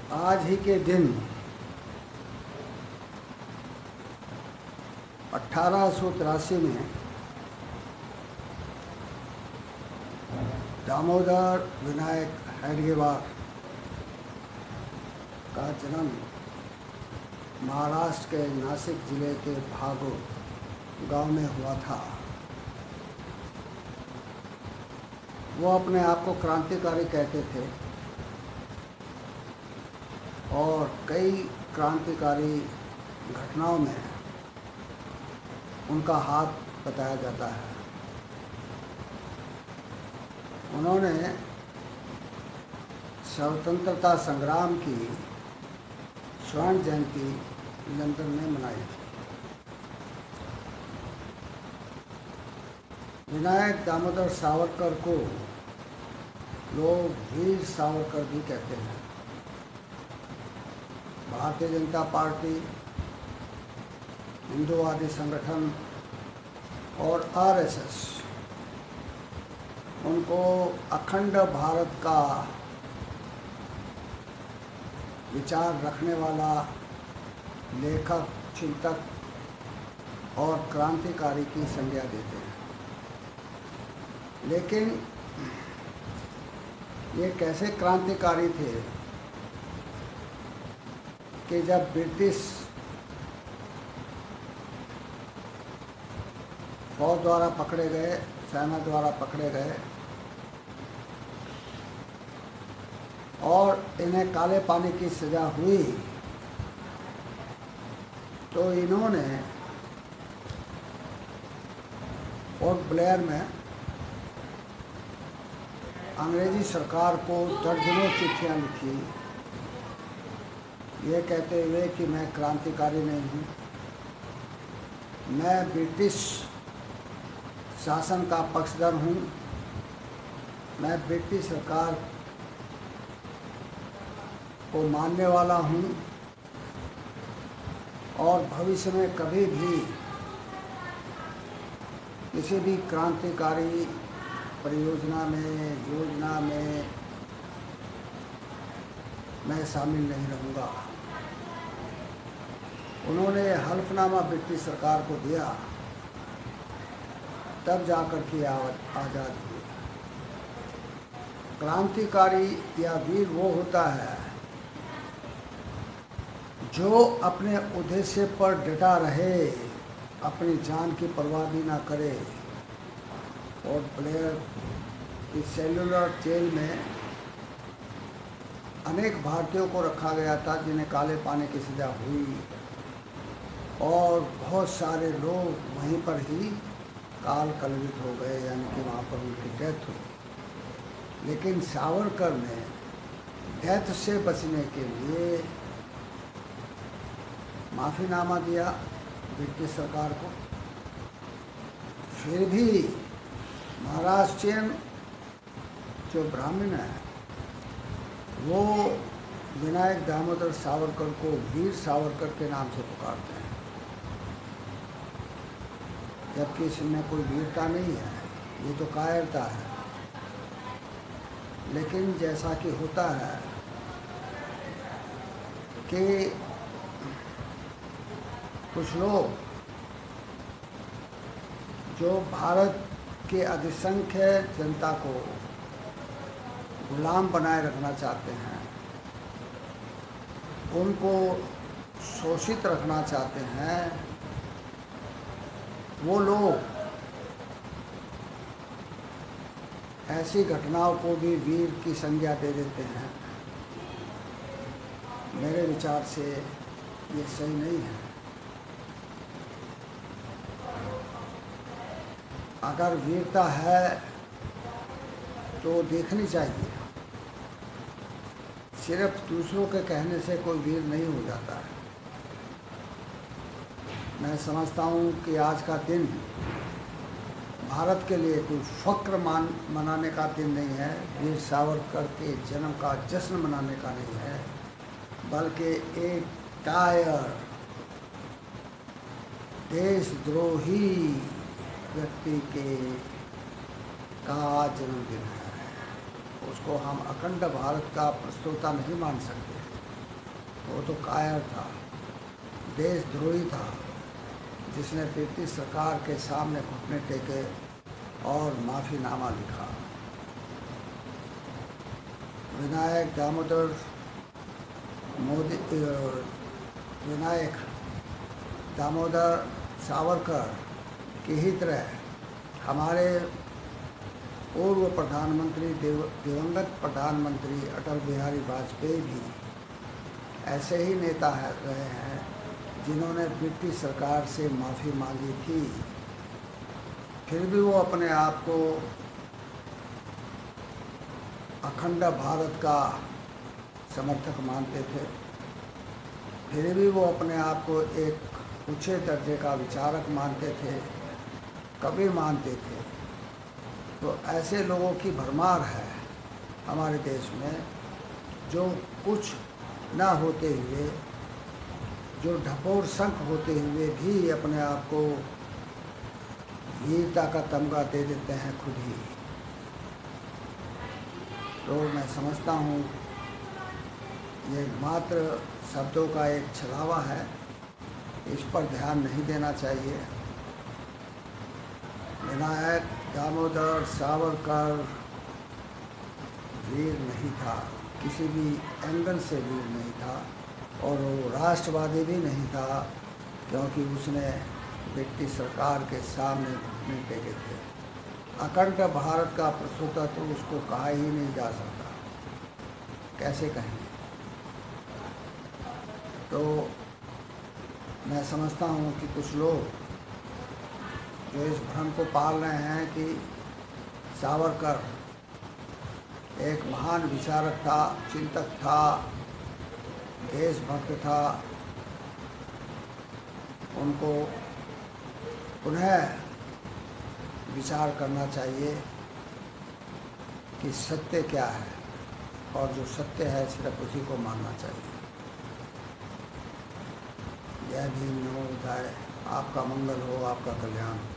आज ही के दिन 1883 में दामोदर विनायक हेडगेवार का जन्म महाराष्ट्र के नासिक जिले के भागोर गांव में हुआ था। वो अपने आप को क्रांतिकारी कहते थे और कई क्रांतिकारी घटनाओं में उनका हाथ बताया जाता है। उन्होंने स्वतंत्रता संग्राम की स्वर्ण जयंती लंदन में मनाई थी। विनायक दामोदर सावरकर को लोग वीर सावरकर भी कहते हैं। भारतीय जनता पार्टी, हिंदूवादी संगठन और आरएसएस उनको अखंड भारत का विचार रखने वाला लेखक, चिंतक और क्रांतिकारी की संज्ञा देते हैं। लेकिन ये कैसे क्रांतिकारी थे कि जब ब्रिटिश फौज द्वारा पकड़े गए, सेना द्वारा पकड़े गए और इन्हें काले पानी की सज़ा हुई, तो इन्होंने पोर्ट ब्लेयर में अंग्रेजी सरकार को दर्जनों चिट्ठियाँ लिखी, ये कहते हुए कि मैं क्रांतिकारी नहीं हूँ, मैं ब्रिटिश शासन का पक्षधर हूँ, मैं ब्रिटिश सरकार को मानने वाला हूँ और भविष्य में कभी भी किसी भी क्रांतिकारी परियोजना में, योजना में मैं शामिल नहीं रहूँगा। उन्होंने हल्फनामा ब्रिटिश सरकार को दिया, तब जाकर के आज़ाद हुए। क्रांतिकारी या वीर वो होता है जो अपने उद्देश्य पर डटा रहे, अपनी जान की परवाह भी ना करे। और ब्लेयर की सेलुलर जेल में अनेक भारतीयों को रखा गया था जिन्हें काले पानी की सज़ा हुई और बहुत सारे लोग वहीं पर ही काल कलवित हो गए, यानी कि वहाँ पर उनकी डेथ हुई। लेकिन सावरकर ने डेथ से बचने के लिए माफ़ीनामा दिया ब्रिटिश सरकार को। फिर भी महाराष्ट्रियन जो ब्राह्मण है वो विनायक दामोदर सावरकर को वीर सावरकर के नाम से पुकारते हैं, जबकि इसमें कोई वीरता नहीं है, ये तो कायरता है। लेकिन जैसा कि होता है कि कुछ लोग जो भारत के अधिसंख्य जनता को गुलाम बनाए रखना चाहते हैं, उनको शोषित रखना चाहते हैं, वो लोग ऐसी घटनाओं को भी वीर की संज्ञा दे देते हैं। मेरे विचार से ये सही नहीं है। अगर वीरता है तो देखनी चाहिए। सिर्फ दूसरों के कहने से कोई वीर नहीं हो जाता है। मैं समझता हूँ कि आज का दिन भारत के लिए कोई फ़ख्र मनाने का दिन नहीं है, वीर सावरकर के जन्म का जश्न मनाने का नहीं है, बल्कि एक कायर देशद्रोही व्यक्ति का जन्मदिन है। उसको हम अखंड भारत का प्रस्तोता नहीं मान सकते। वो तो कायर था, देशद्रोही था, जिसने ब्रिटिश सरकार के सामने घुटने टेके और माफ़ीनामा लिखा। विनायक दामोदर मोदी विनायक दामोदर सावरकर की ही तरह हमारे पूर्व प्रधानमंत्री दिवंगत प्रधानमंत्री अटल बिहारी वाजपेयी भी ऐसे ही नेता रहे हैं जिन्होंने ब्रिटिश सरकार से माफ़ी मांगी थी। फिर भी वो अपने आप को अखंड भारत का समर्थक मानते थे। फिर भी वो अपने आप को एक ऊंचे दर्जे का विचारक मानते थे, कवि मानते थे। तो ऐसे लोगों की भरमार है हमारे देश में, जो कुछ ना होते हुए, जो ढकोर संख होते हुए भी अपने आप को वीरता का तमगा दे देते हैं खुद ही। तो मैं समझता हूँ ये मात्र शब्दों का एक छलावा है, इस पर ध्यान नहीं देना चाहिए। विनायक दामोदर सावरकर वीर नहीं था, किसी भी एंगल से वीर नहीं था, और वो राष्ट्रवादी भी नहीं था, क्योंकि उसने ब्रिटिश सरकार के सामने घुटने टेके थे। अखंड भारत का प्रस्तुता तो उसको कहा ही नहीं जा सकता, कैसे कहें। तो मैं समझता हूँ कि कुछ लोग जो इस भ्रम को पाल रहे हैं कि सावरकर एक महान विचारक था, चिंतक था, देशभक्त था, उनको पुनः विचार करना चाहिए कि सत्य क्या है, और जो सत्य है सिर्फ उसी को मानना चाहिए। जय भीम, नमो बुद्धाय। आपका मंगल हो, आपका कल्याण हो।